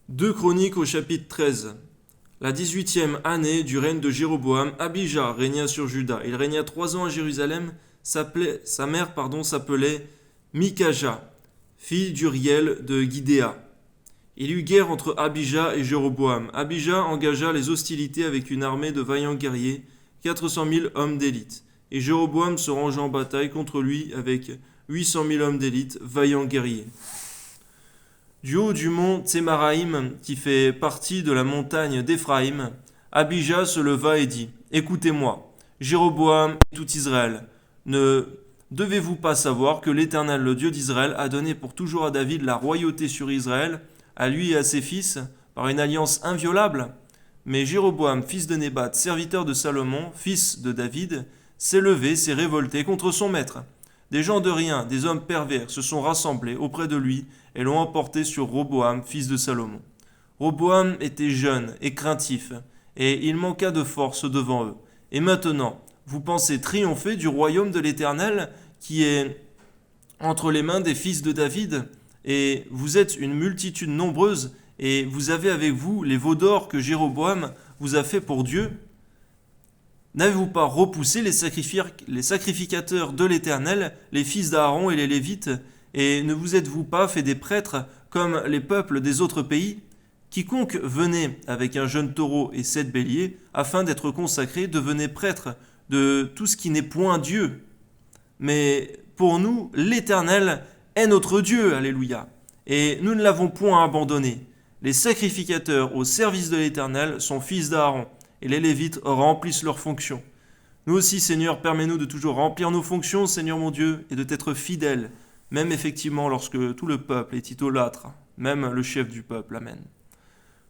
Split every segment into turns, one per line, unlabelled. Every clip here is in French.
2 Chroniques au chapitre 13. La 18e année du règne de Jéroboam, Abijah régna sur Juda. Il régna 3 ans à Jérusalem. Sa mère s'appelait Mikaja, fille d'Uriel de Guidéa. Il y eut guerre entre Abijah et Jéroboam. Abijah engagea les hostilités avec une armée de vaillants guerriers, 400 000 hommes d'élite. Et Jéroboam se rangea en bataille contre lui avec 800 000 hommes d'élite, vaillants guerriers. Du haut du mont Tsémaraïm, qui fait partie de la montagne d'Éphraïm, Abijah se leva et dit : Écoutez-moi, Jéroboam et tout Israël, ne devez-vous pas savoir que l'Éternel, le Dieu d'Israël, a donné pour toujours à David la royauté sur Israël, à lui et à ses fils, par une alliance inviolable ? Mais Jéroboam, fils de Nébat, serviteur de Salomon, fils de David, s'est levé, s'est révolté contre son maître. Des gens de rien, des hommes pervers, se sont rassemblés auprès de lui et l'ont emporté sur Roboam, fils de Salomon. Roboam était jeune et craintif, et il manqua de force devant eux. Et maintenant, vous pensez triompher du royaume de l'Éternel qui est entre les mains des fils de David, et vous êtes une multitude nombreuse, et vous avez avec vous les veaux d'or que Jéroboam vous a fait pour Dieu ? N'avez-vous pas repoussé les sacrificateurs de l'Éternel, les fils d'Aaron et les Lévites, et ne vous êtes-vous pas fait des prêtres comme les peuples des autres pays ? Quiconque venait avec un jeune taureau et 7 béliers, afin d'être consacré, devenait prêtre de tout ce qui n'est point Dieu. Mais pour nous, l'Éternel est notre Dieu, alléluia, et nous ne l'avons point abandonné. Les sacrificateurs au service de l'Éternel sont fils d'Aaron, et les Lévites remplissent leurs fonctions. Nous aussi, Seigneur, permets-nous de toujours remplir nos fonctions, Seigneur mon Dieu, et de t'être fidèles, même effectivement lorsque tout le peuple est idolâtre, même le chef du peuple. Amen.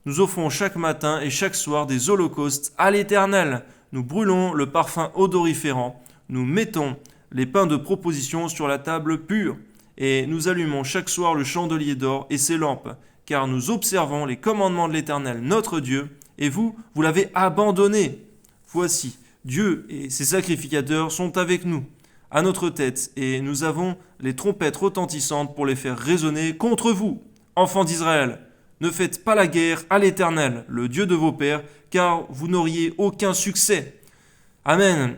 Nous offrons chaque matin et chaque soir des holocaustes à l'Éternel. Nous brûlons le parfum odoriférant, nous mettons les pains de proposition sur la table pure, et nous allumons chaque soir le chandelier d'or et ses lampes, car nous observons les commandements de l'Éternel, notre Dieu, et vous l'avez abandonné. Voici, Dieu et ses sacrificateurs sont avec nous, à notre tête, et nous avons les trompettes retentissantes pour les faire résonner contre vous, enfants d'Israël. Ne faites pas la guerre à l'Éternel, le Dieu de vos pères, car vous n'auriez aucun succès. Amen.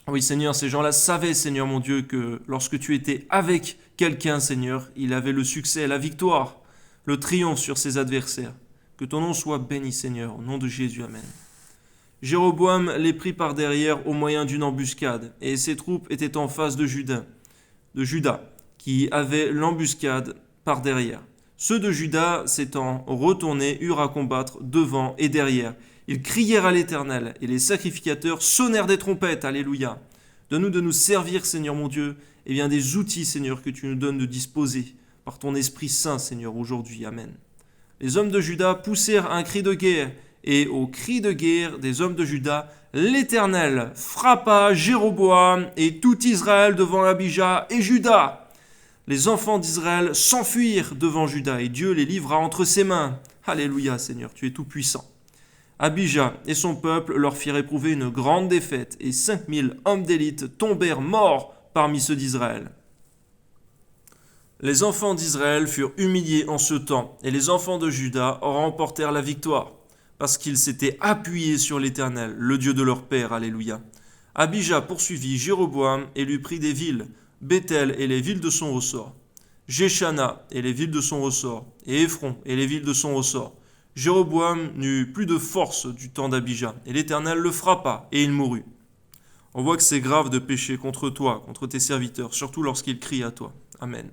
Oui, Seigneur, ces gens-là savaient, Seigneur mon Dieu, que lorsque tu étais avec quelqu'un, Seigneur, il avait le succès, la victoire, le triomphe sur ses adversaires. Que ton nom soit béni, Seigneur, au nom de Jésus. Amen. Jéroboam les prit par derrière au moyen d'une embuscade, et ses troupes étaient en face de Juda, qui avait l'embuscade par derrière. Ceux de Juda, s'étant retournés, eurent à combattre devant et derrière. Ils crièrent à l'Éternel, et les sacrificateurs sonnèrent des trompettes. Alléluia. Donne-nous de nous servir, Seigneur mon Dieu, et bien des outils, Seigneur, que tu nous donnes de disposer par ton Esprit Saint, Seigneur, aujourd'hui. Amen. Les hommes de Juda poussèrent un cri de guerre, et au cri de guerre des hommes de Juda, l'Éternel frappa Jéroboam et tout Israël devant Abijah et Juda. Les enfants d'Israël s'enfuirent devant Juda, et Dieu les livra entre ses mains. Alléluia, Seigneur, tu es tout-puissant. Abijah et son peuple leur firent éprouver une grande défaite, et 5000 hommes d'élite tombèrent morts parmi ceux d'Israël. Les enfants d'Israël furent humiliés en ce temps, et les enfants de Juda remportèrent la victoire, parce qu'ils s'étaient appuyés sur l'Éternel, le Dieu de leur père. Alléluia. Abijah poursuivit Jéroboam et lui prit des villes, Béthel et les villes de son ressort, Jéchana et les villes de son ressort, et Éphron et les villes de son ressort. Jéroboam n'eut plus de force du temps d'Abijah, et l'Éternel le frappa, et il mourut. On voit que c'est grave de pécher contre toi, contre tes serviteurs, surtout lorsqu'ils crient à toi. Amen.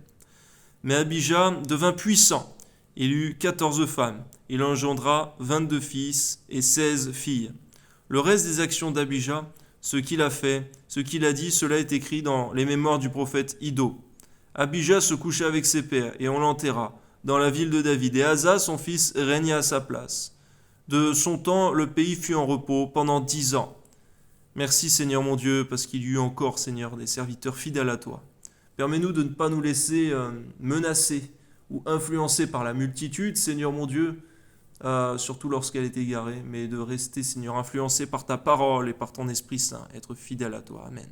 Mais Abijah devint puissant. Il eut 14 femmes. Il engendra 22 fils et 16 filles. Le reste des actions d'Abijah, ce qu'il a fait, ce qu'il a dit, cela est écrit dans les mémoires du prophète Iddo. Abijah se coucha avec ses pères, et on l'enterra dans la ville de David. Et Asa, son fils, régna à sa place. De son temps, le pays fut en repos pendant 10 ans. Merci, Seigneur mon Dieu, parce qu'il y eut encore, Seigneur, des serviteurs fidèles à toi. Permets-nous de ne pas nous laisser menacer ou influencer par la multitude, Seigneur mon Dieu, surtout lorsqu'elle est égarée, mais de rester, Seigneur, influencé par ta parole et par ton Esprit Saint, être fidèle à toi. Amen.